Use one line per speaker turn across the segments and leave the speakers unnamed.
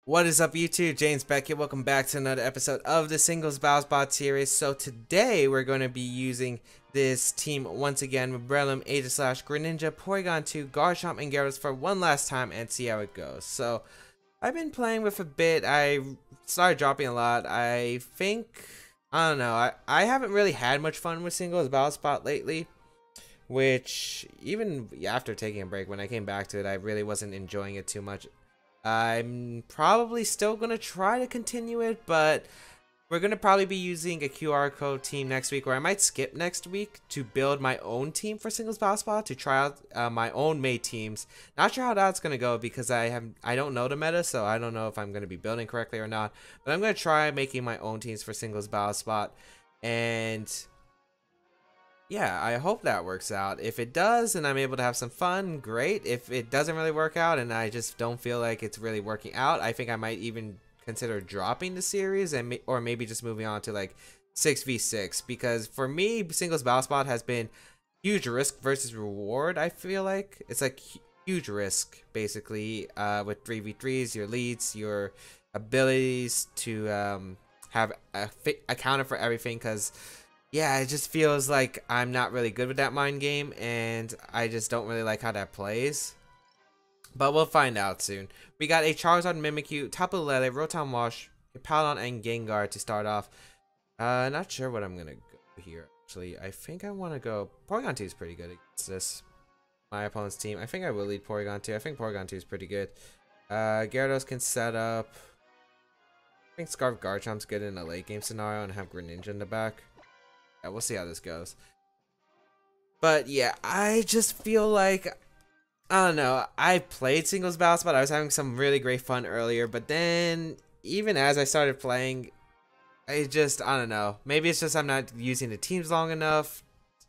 What is up, YouTube? James Baek here. Welcome back to another episode of the Singles Bot series. So today we're going to be using this team once again with Breloom, Aegislash, Greninja, Porygon 2, Garchomp, and Gyarados for one last time and see how it goes. So I've been playing with a bit. I started dropping a lot. I don't know. I haven't really had much fun with Singles Bot lately. Which, even after taking a break, when I came back to it, I really wasn't enjoying it too much. I'm probably still going to try to continue it, but we're going to probably be using a QR code team next week, or I might skip next week to build my own team for Singles Battle Spot to try out my own made teams. Not sure how that's going to go because I don't know the meta, so I don't know if I'm going to be building correctly or not, but I'm going to try making my own teams for Singles Battle Spot, and yeah, I hope that works out. If it does and I'm able to have some fun, great. If it doesn't really work out and I just don't feel like it's really working out, I think I might even consider dropping the series and or maybe just moving on to like 6v6, because for me, Singles Battle Spot has been huge risk versus reward. I feel like it's like huge risk basically with 3v3s, your leads, your abilities to have a counter for everything, because yeah, it just feels like I'm not really good with that mind game, and I just don't really like how that plays. But we'll find out soon. We got a Charizard, Mimikyu, Tapu Lele, Rotom Wash, Hippowdon, and Gengar to start off. Not sure what I'm gonna go here. Actually, I think I want to go. Porygon 2 is pretty good against this. My opponent's team. I think I will lead Porygon 2. I think Porygon 2 is pretty good. Gyarados can set up. I think Scarf Garchomp's good in a late game scenario and have Greninja in the back. Yeah, we'll see how this goes. But yeah, I just feel like, I don't know, I played Singles Battle Spot. I was having some really great fun earlier, but then even as I started playing, I don't know. Maybe it's just I'm not using the teams long enough,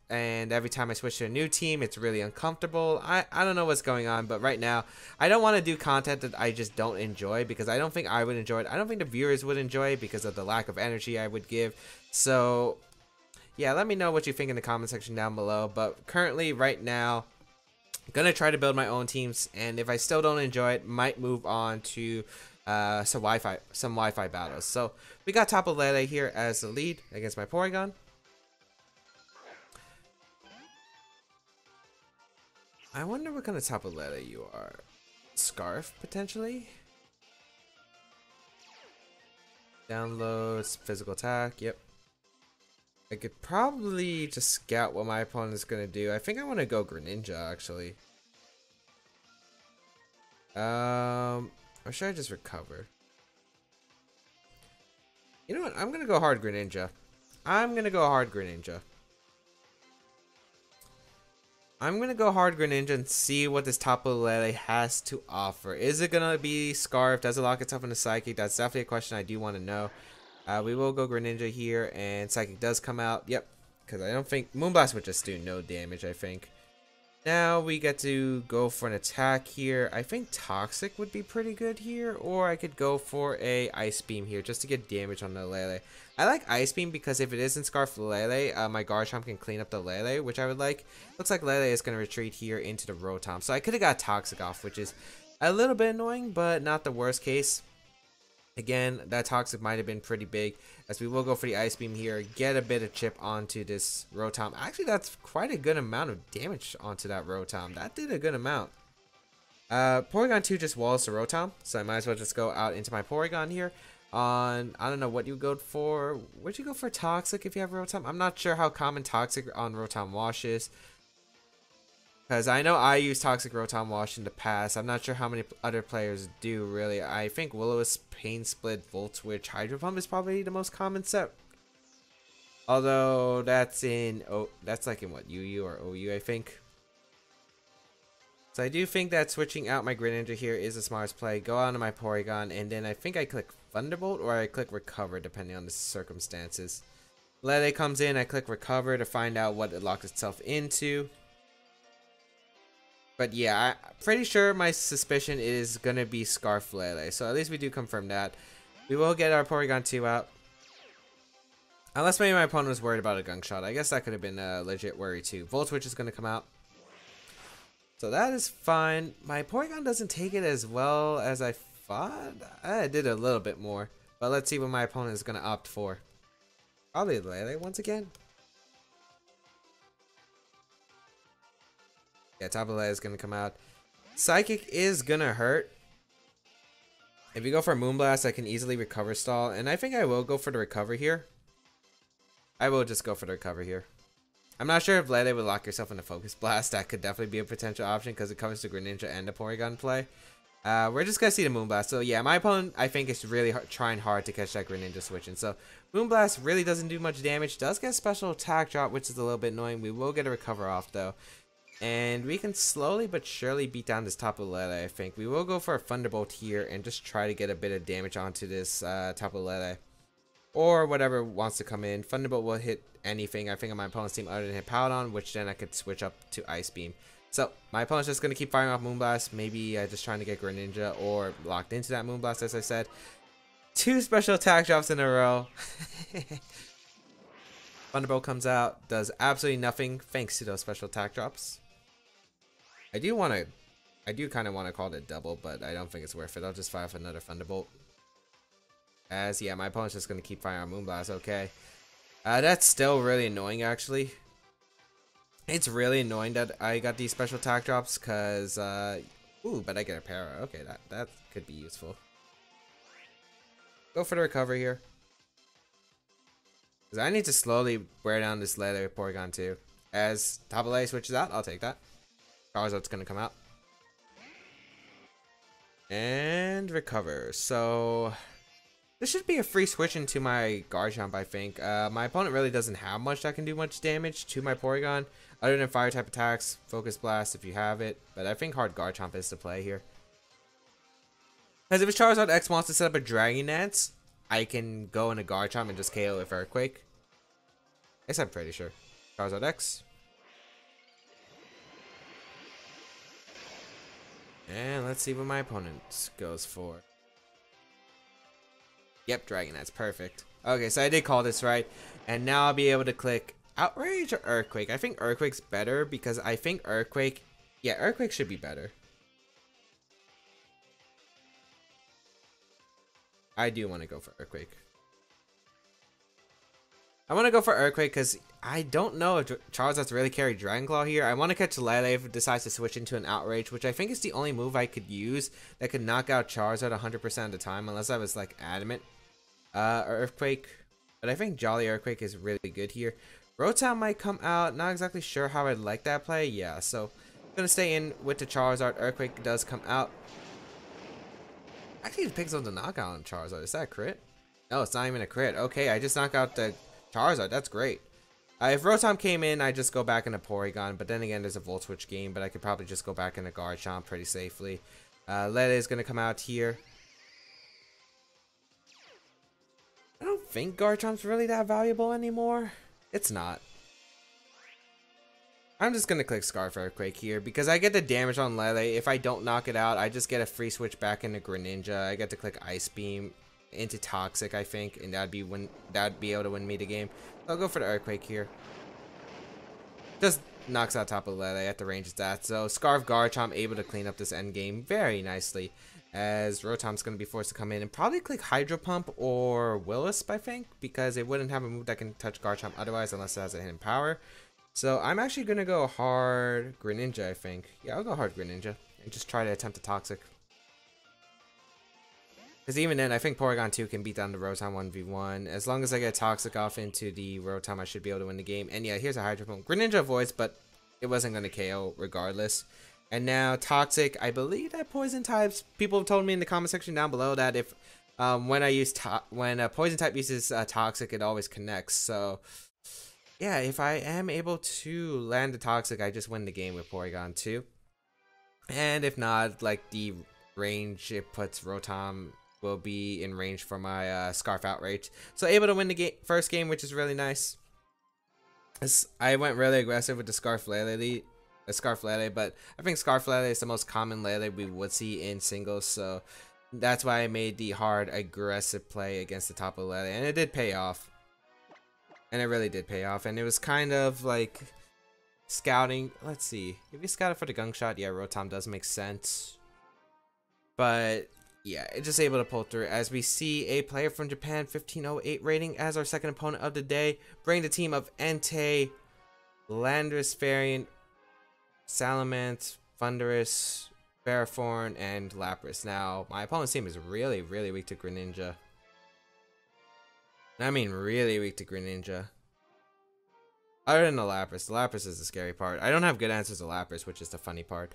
and every time I switch to a new team, it's really uncomfortable. I don't know what's going on, but right now, I don't want to do content that I just don't enjoy, because I don't think I would enjoy it. I don't think the viewers would enjoy it because of the lack of energy I would give. So yeah, let me know what you think in the comment section down below. But currently, right now, I'm gonna try to build my own teams, and if I still don't enjoy it, might move on to some Wi-Fi battles. So we got Tapu Lele here as the lead against my Porygon. I wonder what kind of Tapu Lele you are. Scarf, potentially? Downloads, physical attack, yep. I could probably just scout what my opponent is going to do. I think I want to go Greninja, actually. Or should I just recover? You know what? I'm going to go hard Greninja. I'm going to go hard Greninja and see what this Tapu Lele has to offer. Is it going to be Scarf? Does it lock itself into Psychic? That's definitely a question I do want to know. We will go Greninja here, and Psychic does come out. Yep, because I don't think Moonblast would just do no damage, I think. Now we get to go for an attack here. I think Toxic would be pretty good here, or I could go for a Ice Beam here just to get damage on the Lele. I like Ice Beam because if it isn't Scarf Lele, my Garchomp can clean up the Lele, which I would like. Looks like Lele is going to retreat here into the Rotom, so I could have got Toxic off, which is a little bit annoying, but not the worst case. Again, that Toxic might have been pretty big, as we will go for the Ice Beam here, get a bit of chip onto this Rotom. Actually, that's quite a good amount of damage onto that Rotom. That did a good amount. Porygon 2 just walls the Rotom, so I might as well just go out into my Porygon here. I don't know what you go for. Would you go for Toxic if you have Rotom? I'm not sure how common Toxic on Rotom Wash is, because I know I used Toxic Rotom Wash in the past. I'm not sure how many other players do, really. I think Will-O-Wisp, Pain Split, Volt Switch, Hydro Pump is probably the most common set. Although that's in, that's like in what, UU or OU, I think. So I do think that switching out my Greninja here is the smartest play. Go on to my Porygon, and then I think I click Thunderbolt or I click Recover, depending on the circumstances. Lele comes in, I click Recover to find out what it locks itself into. But yeah, I'm pretty sure my suspicion is going to be Scarf Lele. So at least we do confirm that. We will get our Porygon 2 out. Unless maybe my opponent was worried about a Gunk Shot. I guess that could have been a legit worry too. Volt Switch is going to come out. So that is fine. My Porygon doesn't take it as well as I spot? I did a little bit more. But let's see what my opponent is going to opt for. Probably Lele once again. Yeah, Tapu Lele is going to come out. Psychic is going to hurt. If you go for Moonblast, I can easily recover stall. And I think I will go for the recover here. I will just go for the recover here. I'm not sure if Lele would lock yourself into Focus Blast. That could definitely be a potential option because it covers the Greninja and the Porygon play. We're just going to see the Moonblast. So yeah, my opponent, I think, is really trying hard to catch that Greninja switching. So Moonblast really doesn't do much damage. Does get special attack drop, which is a little bit annoying. We will get a recover off though. And we can slowly but surely beat down this Tapu Lele, I think. We will go for a Thunderbolt here and just try to get a bit of damage onto this Tapu Lele. Or whatever wants to come in. Thunderbolt will hit anything, I think, on my opponent's team other than hit Paladon, which then I could switch up to Ice Beam. So, my opponent's just going to keep firing off Moonblast. Maybe just trying to get Greninja or locked into that Moonblast, as I said. 2 special attack drops in a row. Thunderbolt comes out, does absolutely nothing thanks to those special attack drops. I do kind of want to call it a double, but I don't think it's worth it. I'll just fire off another Thunderbolt. As, yeah, my opponent's just going to keep firing on Moonblast. Okay. That's still really annoying, actually. It's really annoying that I got these special attack drops, because, ooh, but I get a para. Okay, that could be useful. Go for the recovery here. Because I need to slowly wear down this Lele Porygon, too. As Tapu Lele switches out, I'll take that. Charizard's going to come out. And recover. So this should be a free switch into my Garchomp, I think. My opponent really doesn't have much that can do much damage to my Porygon, other than fire type attacks, Focus Blast if you have it. But I think hard Garchomp is the play here. Because if it's Charizard X wants to set up a Dragon Dance, I can go into Garchomp and just KO with Earthquake. I guess I'm pretty sure. Charizard X. And let's see what my opponent goes for. Yep, Dragon, that's perfect. Okay, so I did call this right. And now I'll be able to click Outrage or Earthquake. I think Earthquake's better because I think Earthquake... Yeah, Earthquake should be better. I do want to go for Earthquake. I want to go for Earthquake because I don't know if Charizard's really carry Dragon Claw here. I want to catch Lele if it decides to switch into an Outrage, which I think is the only move I could use that could knock out Charizard 100% of the time, unless I was like adamant. Earthquake, but I think Jolly Earthquake is really good here. Rotom might come out. Not exactly sure how I'd like that play. Yeah, so I'm gonna stay in with the Charizard. Earthquake does come out. Actually, it picks up the knockout on Charizard. Is that a crit? No, it's not even a crit. Okay, I just knock out the Charizard. That's great. If Rotom came in, I just go back into Porygon. But then again, there's a Volt Switch game. But I could probably just go back into Garchomp pretty safely. Lele is going to come out here. I don't think Garchomp's really that valuable anymore. It's not. I'm just going to click Scarf Earthquake here. Because I get the damage on Lele. If I don't knock it out, I just get a free switch back into Greninja. I get to click Ice Beam into Toxic, I think, and that'd be able to win me the game. I'll go for the Earthquake here. Just knocks out Tapu Lele at the range it's at. So Scarf Garchomp able to clean up this end game very nicely, as Rotom's going to be forced to come in and probably click Hydro Pump or Will-O-Wisp, I think, because it wouldn't have a move that can touch Garchomp otherwise unless it has a hidden power. So I'm actually going to go hard Greninja, I think. Yeah, I'll go hard Greninja and just try to attempt a Toxic. Because even then, I think Porygon 2 can beat down the Rotom 1v1. As long as I get Toxic off into the Rotom, I should be able to win the game. And yeah, here's a Hydro Pump. Greninja avoids, but it wasn't going to KO regardless. And now Toxic, I believe that Poison types. People have told me in the comment section down below that if when a Poison type uses Toxic, it always connects. So yeah, if I am able to land the Toxic, I just win the game with Porygon 2. And if not, like the range it puts Rotom will be in range for my Scarf Outrage. So able to win the first game, which is really nice. I went really aggressive with the Scarf Lele, but I think Scarf Lele is the most common Lele we would see in singles, so that's why I made the hard aggressive play against the Tapu Lele, and it did pay off. And it really did pay off, and it was kind of like scouting. Let's see, if you scouted for the Gunk Shot, yeah, Rotom does make sense. But Yeah, it's just able to pull through as we see a player from Japan, 1508 rating, as our second opponent of the day, bring the team of Entei, Landorus variant, Salamence, Thunderous, Ferrothorn, and Lapras. Now, my opponent's team is really, really weak to Greninja. I mean, really weak to Greninja. Other than the Lapras is the scary part. I don't have good answers to Lapras, which is the funny part.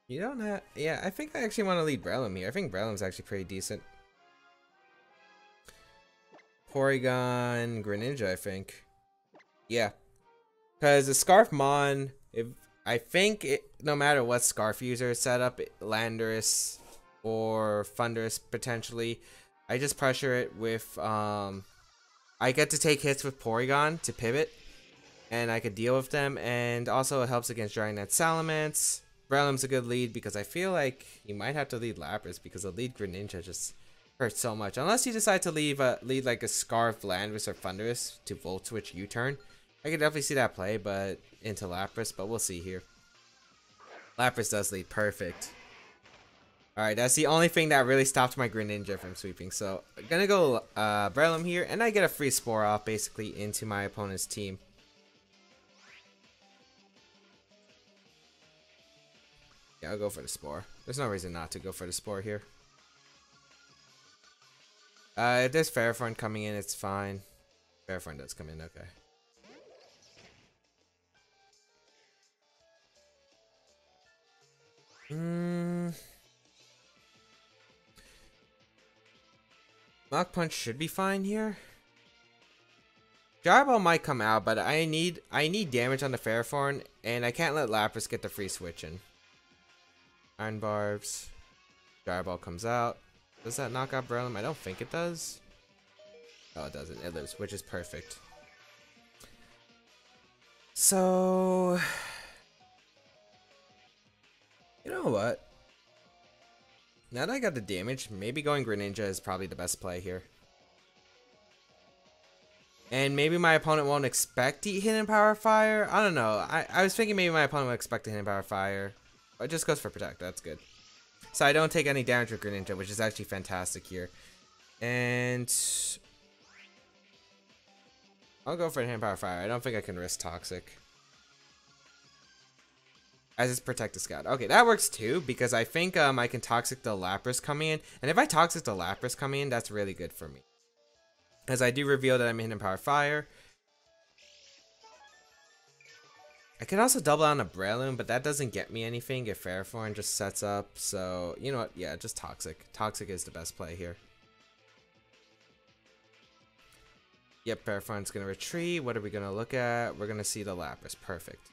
You don't have... Yeah, I think I actually want to lead Breloom here. I think Breloom's actually pretty decent. Porygon, Greninja, I think. Yeah. Because the Scarf Mon, if I think no matter what Scarf user setup, Landorus or Thunderous potentially, I just pressure it with... I get to take hits with Porygon to pivot, and I could deal with them, and also it helps against Dragon Net Salamence. Breloom's a good lead because I feel like you might have to lead Lapras because the lead Greninja just hurts so much. Unless you decide to lead like a Scarf Landorus or Thunderous to Volt Switch U-turn. I could definitely see that play, but into Lapras, but we'll see here. Lapras does lead, perfect. Alright, that's the only thing that really stopped my Greninja from sweeping. So, I'm gonna go Breloom here, and I get a free Spore off basically into my opponent's team. Yeah, I'll go for the Spore. There's no reason not to go for the Spore here. If there's Ferrothorn coming in, it's fine. Ferrothorn does come in, okay. Mach Punch should be fine here. Gyro Ball might come out, but I need damage on the Ferrothorn, and I can't let Lapras get the free switch in. Iron Barbs. Gyro Ball comes out. Does that knock out Breloom? I don't think it does. Oh, it doesn't. It lives, which is perfect. So, you know what? Now that I got the damage, maybe going Greninja is probably the best play here. And maybe my opponent won't expect Hidden Power Fire. I don't know. I was thinking maybe my opponent would expect a Hidden Power Fire. But it just goes for Protect. That's good. So I don't take any damage with Greninja, which is actually fantastic here. And I'll go for a Hidden Power Fire. I don't think I can risk Toxic. As it's Protect the Scout. Okay, that works too, because I think I can Toxic the Lapras coming in. And if I Toxic the Lapras coming in, that's really good for me. As I do reveal that I'm Hidden Power Fire. I can also double on a Breloom, but that doesn't get me anything if Ferrothorn just sets up. So, you know what? Yeah, just Toxic. Toxic is the best play here. Yep, Ferrothorn's going to retreat. What are we going to look at? We're going to see the Lapras. Perfect.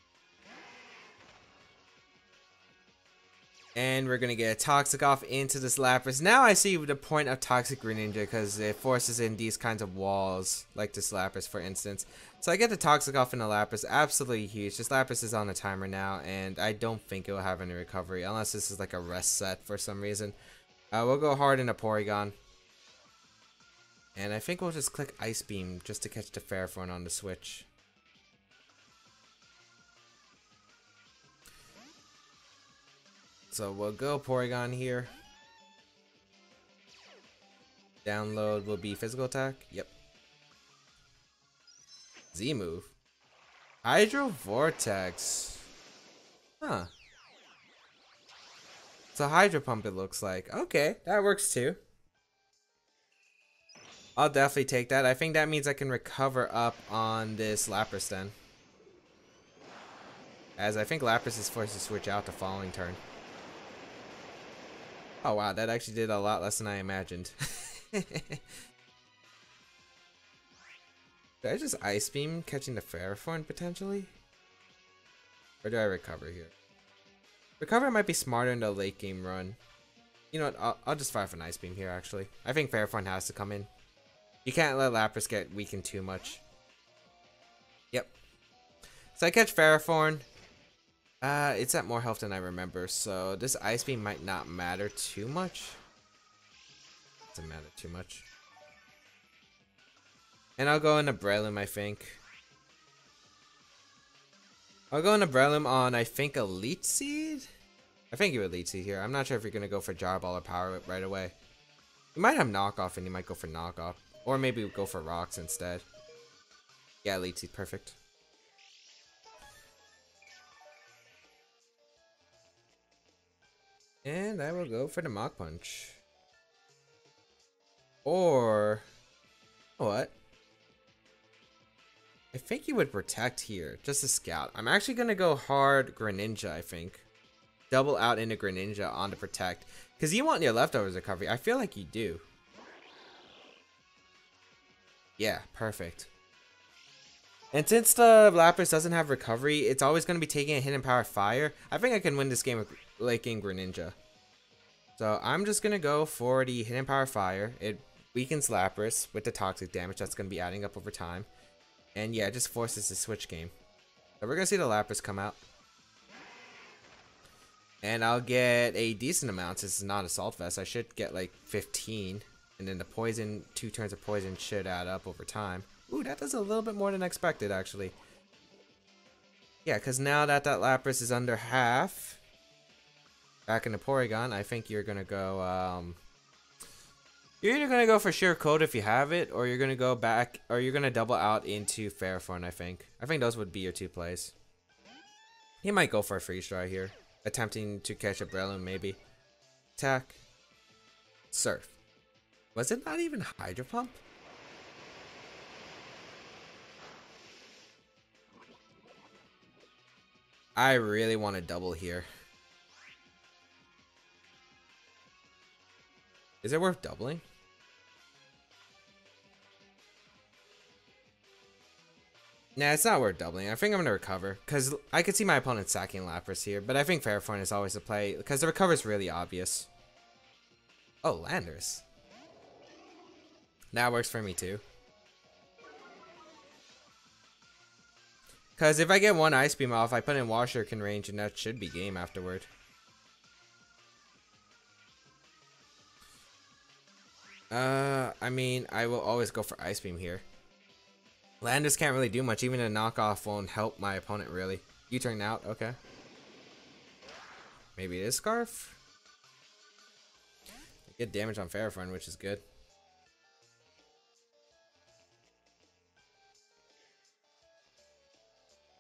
And we're going to get a Toxic off into this Lapras. Now I see the point of Toxic Greninja because it forces in these kinds of walls, like this Lapras, for instance. So I get the Toxic off in the Lapras. Absolutely huge. This Lapras is on a timer now, and I don't think it will have any recovery, unless this is like a rest set for some reason. We'll go hard into Porygon. And I think we'll just click Ice Beam just to catch the Ferrothorn on the switch. So we'll go Porygon here. Download will be Physical Attack. Yep. Z move. Hydro Vortex. Huh. It's a Hydro Pump it looks like. Okay, that works too. I'll definitely take that. I think that means I can recover up on this Lapras then. As I think Lapras is forced to switch out the following turn. Oh wow, that actually did a lot less than I imagined. Did I just Ice Beam catching the Ferrothorn potentially? Or do I recover here? Recover might be smarter in the late game run. You know what, I'll just fire for an Ice Beam here actually. I think Ferrothorn has to come in. You can't let Lapras get weakened too much. Yep. So I catch Ferrothorn. It's at more health than I remember, so this Ice Beam might not matter too much. Doesn't matter too much. And I'll go into Breloom, I think. I'll go into Breloom on, I think, a Leech Seed? I think you would Leech Seed here. I'm not sure if you're going to go for Jar Ball or Power Whip right away. You might have Knockoff and you might go for Knockoff. Or maybe go for Rocks instead. Yeah, Leech Seed, perfect. And I will go for the Mach Punch. Or... what? I think you would Protect here, just a Scout. I'm actually going to go hard Greninja, I think. Double out into Greninja on the Protect. Because you want your Leftovers recovery. I feel like you do. Yeah, perfect. And since the Lapras doesn't have recovery, it's always going to be taking a Hidden Power Fire. I think I can win this game with late game Greninja. So I'm just going to go for the Hidden Power Fire. It weakens Lapras with the toxic damage that's going to be adding up over time. And yeah, it just forces the switch game. So we're going to see the Lapras come out. And I'll get a decent amount since it's not Assault Vest. I should get like 15. And then the poison, 2 turns of poison should add up over time. Ooh, that does a little bit more than expected actually. Yeah, because now that that Lapras is under half. Back into Porygon, I think you're going to go... you're either going to go for Sheer Cold if you have it. Or you're going to go back... or you're going to double out into Ferrothorn, I think. I think those would be your 2 plays. He might go for a Freeze Dry here. Attempting to catch a Breloom, maybe. Attack. Surf. Was it not even Hydro Pump? I really want to double here. Is it worth doubling? Nah, it's not worth doubling. I think I'm going to recover. Because I could see my opponent sacking Lapras here. But I think Ferrothorn is always the play. Because the recover is really obvious. Oh, Landorus. That works for me too. Because if I get 1 Ice Beam off, I put in Water Shuriken range. And that should be game afterward. I mean, I will always go for Ice Beam here. Landorus can't really do much. Even a knockoff won't help my opponent, really. You turn out. Okay. Maybe it is Scarf. Get damage on Ferrothorn, which is good.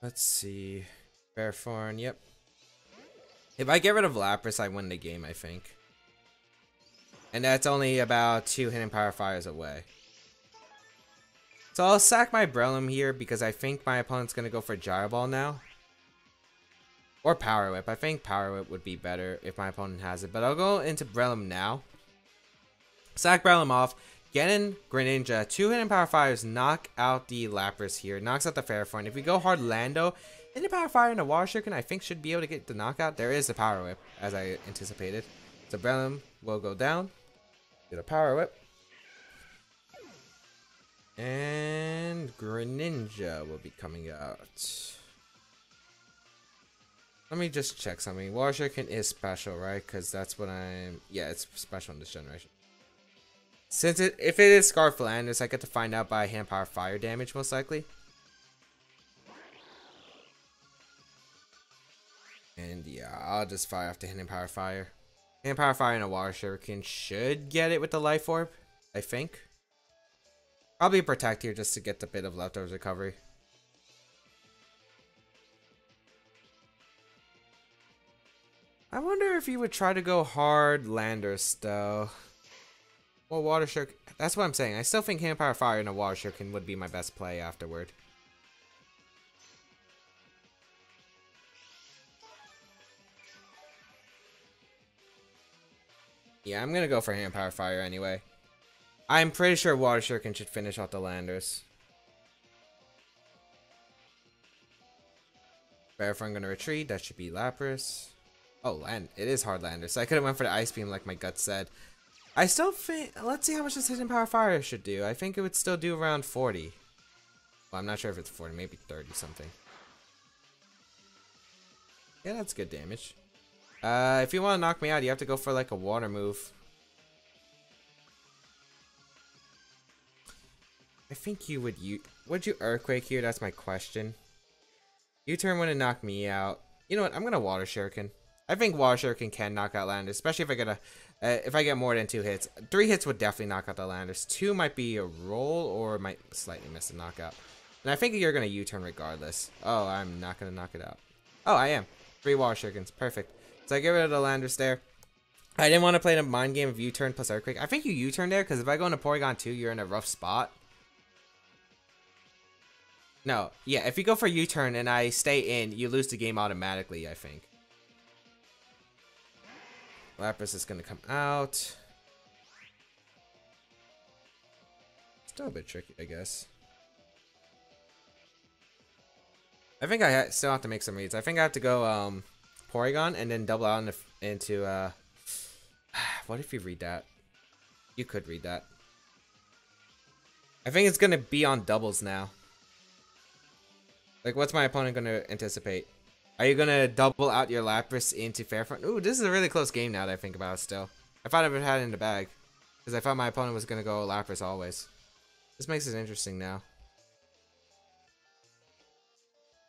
Let's see. Ferrothorn, yep. If I get rid of Lapras, I win the game, I think. And that's only about 2 Hidden Power Fires away. So I'll sack my Breloom here because I think my opponent's going to go for Gyro Ball now. Or Power Whip. I think Power Whip would be better if my opponent has it. But I'll go into Breloom now. Sack Breloom off. Get in Greninja. 2 Hidden Power Fires knock out the Lapras here. Knocks out the Ferrothorn. If we go hard Lando, Hidden Power Fire and a Water Shuriken I think should be able to get the knockout. There is the Power Whip as I anticipated. So Breloom will go down. Get a Power Whip. And Greninja will be coming out. Let me just check something. Water Shuriken is special, right? Because that's what I'm... yeah, it's special in this generation. Since if it is Scarf Landorus, I get to find out by Hand Power Fire damage, most likely. And yeah, I'll just fire off the Hand Power Fire. Hand Power Fire and a Water Shuriken should get it with the Life Orb, I think. Probably Protect here just to get the bit of Leftovers recovery. I wonder if you would try to go hard Landorus though. Well, Water Shuriken. That's what I'm saying. I still think Hand Power Fire and a Water Shuriken would be my best play afterward. Yeah, I'm gonna go for Hand Power Fire anyway. I'm pretty sure Water Shuriken should finish off the Landorus. Ferrothorn gonna retreat. That should be Lapras. Oh, it is hard Landorus. So I could have went for the Ice Beam like my gut said. I still think... let's see how much this Hidden Power Fire should do. I think it would still do around 40. Well, I'm not sure if it's 40. Maybe 30 something. Yeah, that's good damage. If you want to knock me out, you have to go for like a water move. I think you would you Earthquake here? That's my question. U-turn wouldn't knock me out. You know what? I'm gonna Water Shuriken. I think Water Shuriken can knock out Landorus, especially if I get more than 2 hits. 3 hits would definitely knock out the Landorus. 2 might be a roll or might slightly miss a knockout. And I think you're gonna U-turn regardless. Oh, I'm not gonna knock it out. Oh, I am. 3 Water Shurikens. Perfect. So I get rid of the Landorus there. I didn't want to play the mind game of U-turn plus Earthquake. I think you U-turn there because if I go into Porygon 2, you're in a rough spot. No, yeah, if you go for U-turn and I stay in, you lose the game automatically, I think. Lapras is going to come out. Still a bit tricky, I guess. I think I still have to make some reads. I think I have to go Porygon and then double out into what if you read that? You could read that. I think it's going to be on doubles now. Like, what's my opponent going to anticipate? Are you going to double out your Lapras into Ferrothorn? Ooh, this is a really close game now that I think about it still. I thought I would have had it in the bag. Because I thought my opponent was going to go Lapras always. This makes it interesting now.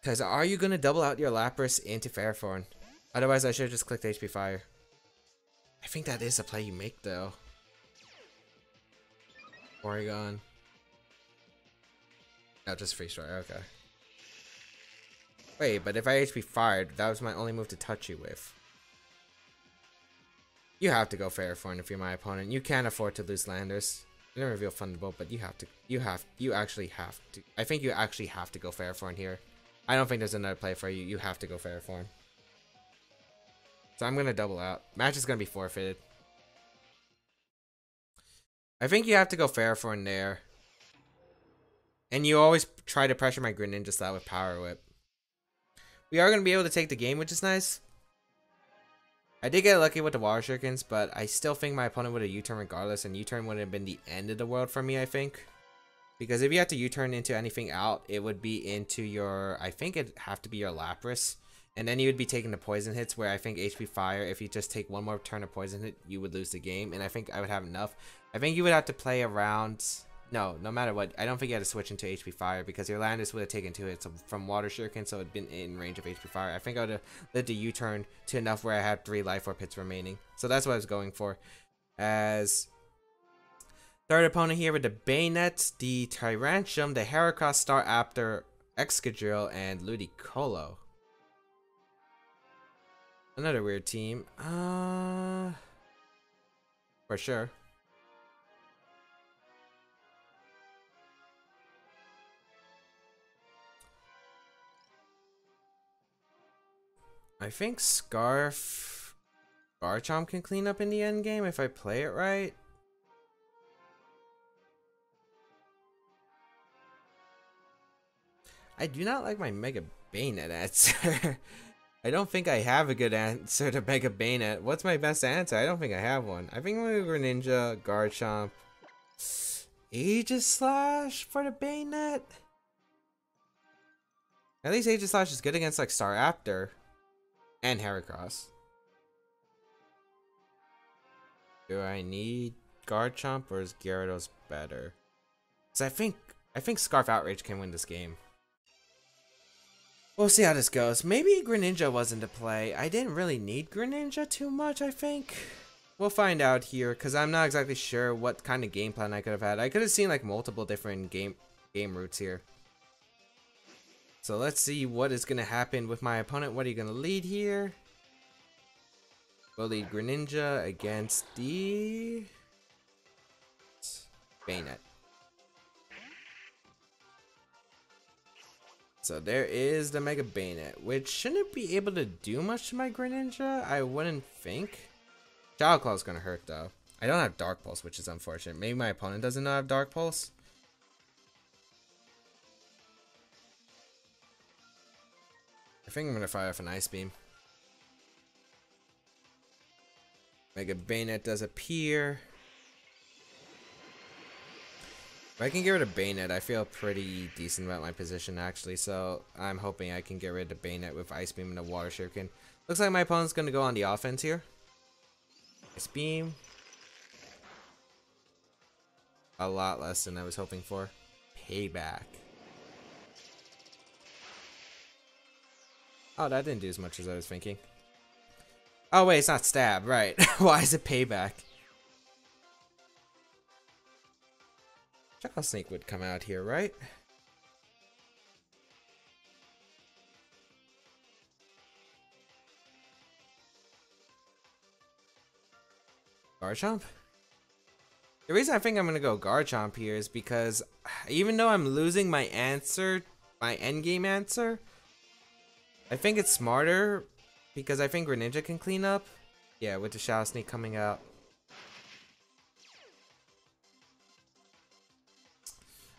Because are you going to double out your Lapras into Ferrothorn? Otherwise, I should have just clicked HP Fire. I think that is a play you make, though. Porygon. No, just Freeze Dry. Okay. Wait, but if I HP Fired, that was my only move to touch you with. You have to go Ferrothorn if you're my opponent. You can't afford to lose Landorus. You didn't reveal Thunderbolt, but you have to. You actually have to. I think you actually have to go Ferrothorn here. I don't think there's another play for you. You have to go Ferrothorn. So I'm gonna double out. Match is gonna be forfeited. I think you have to go Ferrothorn there. And you always try to pressure my Greninja style with Power Whip. We are going to be able to take the game, which is nice. I did get lucky with the Water Shurikens, but I still think my opponent would have U-turn regardless, and U-turn would have been the end of the world for me, I think. Because if you had to U-turn into anything out, it would be into your, I think it'd have to be your Lapras. And then you would be taking the poison hits, where I think HP Fire, if you just take one more turn of poison hit, you would lose the game. And I think I would have enough. I think you would have to play around... No matter what, I don't think you had to switch into HP Fire because your Landorus would have taken 2 hits from Water Shuriken, so it'd been in range of HP Fire. I think I would have lived a U-turn to enough where I had 3 Life Orb hits remaining. So that's what I was going for. As third opponent here with the Banette, the Tyrantrum, the Heracross, Staraptor, Excadrill, and Ludicolo. Another weird team. For sure. I think Garchomp can clean up in the end game if I play it right. I do not like my Mega Banette answer. I don't think I have a good answer to Mega Banette. What's my best answer? I don't think I have one. I think I'm gonna go Greninja, Garchomp, Aegislash for the Banette. At least Aegislash is good against like Staraptor. And Heracross. Do I need Garchomp or is Gyarados better? Cause I think Scarf Outrage can win this game. We'll see how this goes. Maybe Greninja wasn't a play. I didn't really need Greninja too much, I think. We'll find out here, because I'm not exactly sure what kind of game plan I could have had. I could have seen like multiple different game routes here. So let's see what is going to happen with my opponent. What are you going to lead here? We'll lead Greninja against the Banette. So there is the Mega Banette, which shouldn't be able to do much to my Greninja, I wouldn't think. Shadow Claw is going to hurt though. I don't have Dark Pulse, which is unfortunate. Maybe my opponent doesn't have Dark Pulse. I think I'm going to fire off an Ice Beam. Mega Banette does appear. If I can get rid of Banette, I feel pretty decent about my position actually. So I'm hoping I can get rid of Banette with Ice Beam and a Water Shuriken. Looks like my opponent's going to go on the offense here. Ice Beam. A lot less than I was hoping for. Payback. Oh, that didn't do as much as I was thinking. Oh wait, it's not stab, right. Why is it payback? Chocolate Snake would come out here, right? Garchomp? The reason I think I'm gonna go Garchomp here is because even though I'm losing my answer, my endgame answer, I think it's smarter because I think Greninja can clean up. Yeah, with the Shadow Sneak coming out.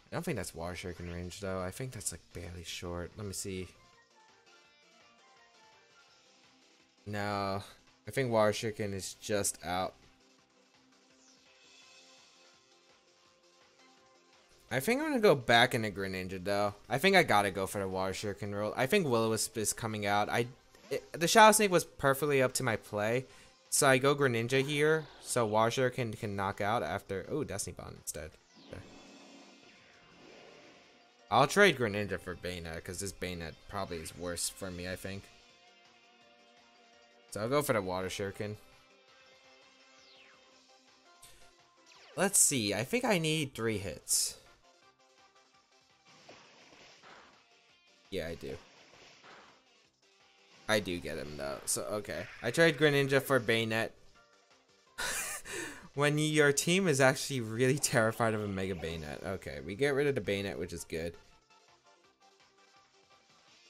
I don't think that's Water Shuriken range though. I think that's like barely short. Let me see. No, I think Water Shuriken is just out. I think I'm gonna go back into Greninja though. I think I gotta go for the Water Shuriken roll. I think Will-O-Wisp is coming out. The Shadow Snake was perfectly up to my play, so I go Greninja here. So Water Shuriken can knock out after. Oh, Destiny Bond instead. Okay. I'll trade Greninja for Banette because this Banette probably is worse for me. I think. So I'll go for the Water Shuriken. Let's see. I think I need 3 hits. Yeah, I do. I do get him though, so okay. I trade Greninja for Banette. When your team is actually really terrified of a Mega Banette. Okay, we get rid of the Banette, which is good.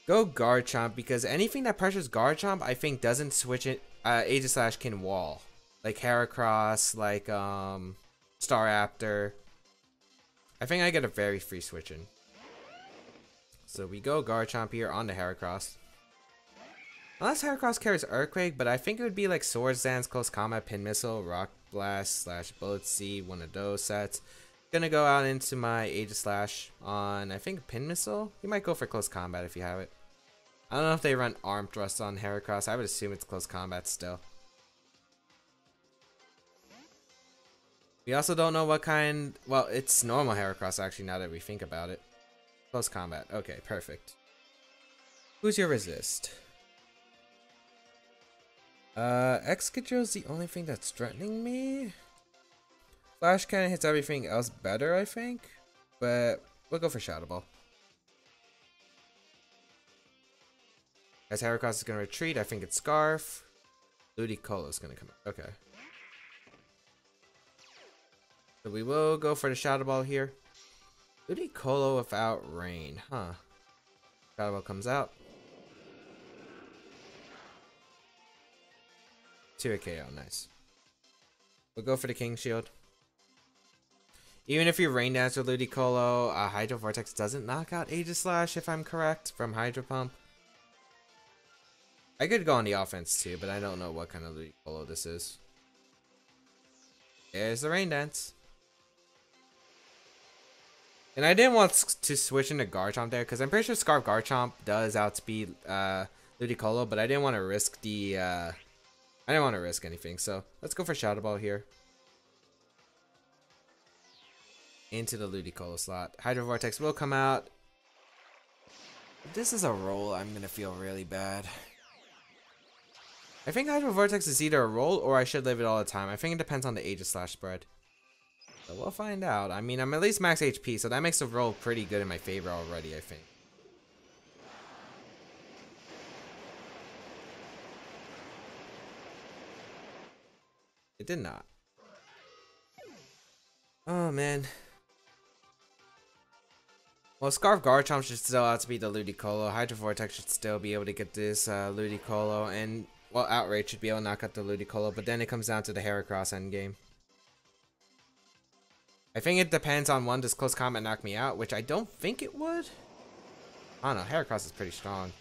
Go Garchomp, because anything that pressures Garchomp, I think doesn't switch it. Aegislash can wall. Like Heracross, like Staraptor. I think I get a very free switching. So we go Garchomp here on the Heracross. Unless Heracross carries Earthquake, but I think it would be like Swords Dance, Close Combat, Pin Missile, Rock Blast, / Bullet Seed, one of those sets. Gonna go out into my Aegislash on, I think, Pin Missile? You might go for Close Combat if you have it. I don't know if they run Arm Thrust on Heracross. I would assume it's Close Combat still. We also don't know what kind... Well, it's normal Heracross actually now that we think about it. Close Combat. Okay, perfect. Who's your resist? Excadrill's the only thing that's threatening me. Flash Cannon hits everything else better, I think. But we'll go for Shadow Ball. As Heracross is going to retreat, I think it's Scarf. Ludicolo is going to come out. Okay. So we will go for the Shadow Ball here. Ludicolo without Rain, huh? Shadow Ball comes out. To a KO, nice. We'll go for the King Shield. Even if you Rain Dance with Ludicolo, Hydro Vortex doesn't knock out Aegislash, if I'm correct, from Hydro Pump. I could go on the offense too, but I don't know what kind of Ludicolo this is. There's the Rain Dance. And I didn't want to switch into Garchomp there, because I'm pretty sure Scarf Garchomp does outspeed Ludicolo, but I didn't want to risk the... I didn't want to risk anything, so let's go for Shadow Ball here. Into the Ludicolo slot. Hydro Vortex will come out. If this is a roll, I'm going to feel really bad. I think Hydro Vortex is either a roll or I should live it all the time. I think it depends on the Aegislash spread. So we'll find out. I mean, I'm at least max HP, so that makes the roll pretty good in my favor already, I think. It did not. Oh, man. Well, Scarf Garchomp should still outspeed the Ludicolo. Hydro Vortex should still be able to get this Ludicolo. And, well, Outrage should be able to knock out the Ludicolo. But then it comes down to the Heracross endgame. I think it depends on one, does Close Combat knock me out? Which I don't think it would. I don't know. Heracross is pretty strong.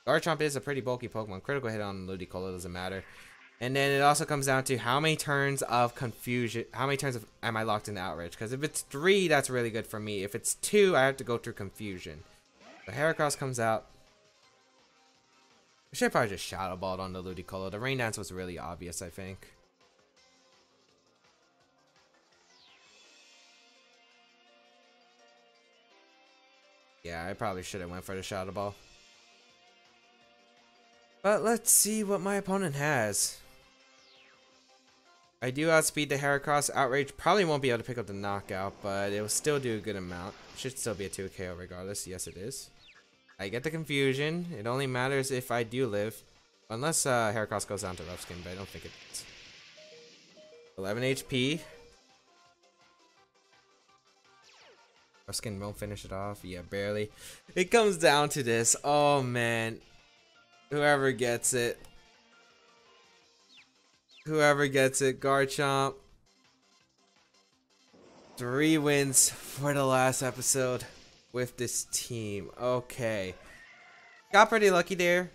Garchomp is a pretty bulky Pokemon. Critical hit on Ludicolo doesn't matter. And then it also comes down to how many turns of confusion, how many turns am I locked into Outrage? Because if it's 3, that's really good for me. If it's 2, I have to go through confusion. So Heracross comes out. I should probably just Shadow Balled on the Ludicolo. The Rain Dance was really obvious, I think. Yeah, I probably should have went for the Shadow Ball. But let's see what my opponent has. I do outspeed the Heracross. Outrage probably won't be able to pick up the knockout, but it will still do a good amount. Should still be a 2 KO regardless. Yes, it is. I get the confusion. It only matters if I do live. Unless Heracross goes down to Rough Skin, but I don't think it does. 11 HP. Rough Skin won't finish it off. Yeah, barely. It comes down to this. Oh, man. Whoever gets it. Whoever gets it. Garchomp. 3 wins for the last episode with this team. Okay. Got pretty lucky there.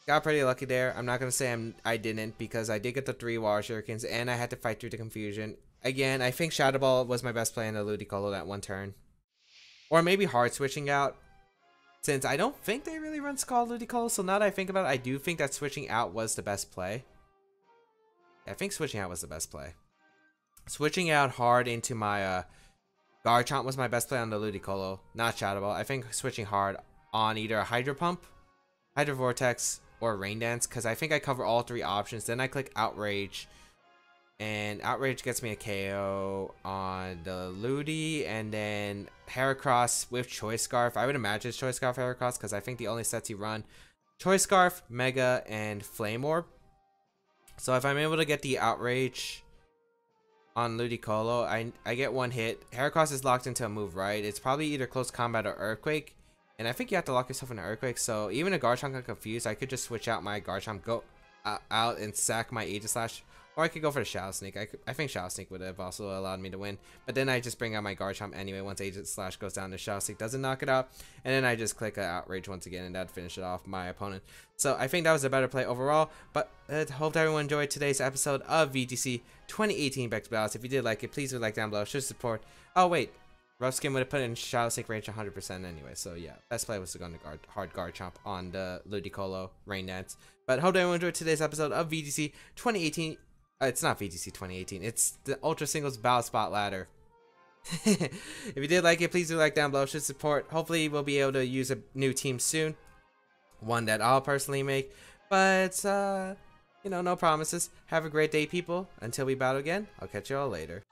Got pretty lucky there. I'm not going to say I didn't, because I did get the 3 Water Shurikens and I had to fight through the confusion. Again, I think Shadow Ball was my best play in the Ludicolo that one turn. Or maybe hard switching out, since I don't think they really run Scald Ludicolo. So now that I think about it, I do think that switching out was the best play. Yeah, I think switching out was the best play. Switching out hard into my Garchomp was my best play on the Ludicolo, not Shadow Ball. I think switching hard on either a Hydro Pump, Hydro Vortex, or Rain Dance, because I think I cover all 3 options. Then I click Outrage, and Outrage gets me a KO on the Ludi, and then Heracross with Choice Scarf. I would imagine it's Choice Scarf Heracross, because I think the only sets he run Choice Scarf, Mega, and Flame Orb. So if I'm able to get the Outrage on Ludicolo, I get 1 hit. Heracross is locked into a move, right? It's probably either Close Combat or Earthquake. And I think you have to lock yourself in an Earthquake. So even a Garchomp got confused, I could just switch out my Garchomp, go out and sack my Aegislash. Or I could go for the Shadow Sneak. I think Shadow Sneak would have also allowed me to win. But then I just bring out my Garchomp anyway once Aegislash goes down. The Shadow Sneak doesn't knock it out. And then I just click Outrage once again, and that'd finish it off my opponent. So I think that was a better play overall. But I hope everyone enjoyed today's episode of VGC 2018 Back to Battles. If you did like it, please leave a like down below. Show support. Oh, wait. Rough Skin would have put it in Shadow Sneak range 100% anyway. So yeah, best play was to go into hard Garchomp on the Ludicolo Rain Dance. But hope everyone enjoyed today's episode of VGC 2018. It's not VGC 2018. It's the Ultra Singles Battle Spot Ladder. If you did like it, please do like down below. Should support. Hopefully, we'll be able to use a new team soon. One that I'll personally make. But, you know, no promises. Have a great day, people. Until we battle again, I'll catch you all later.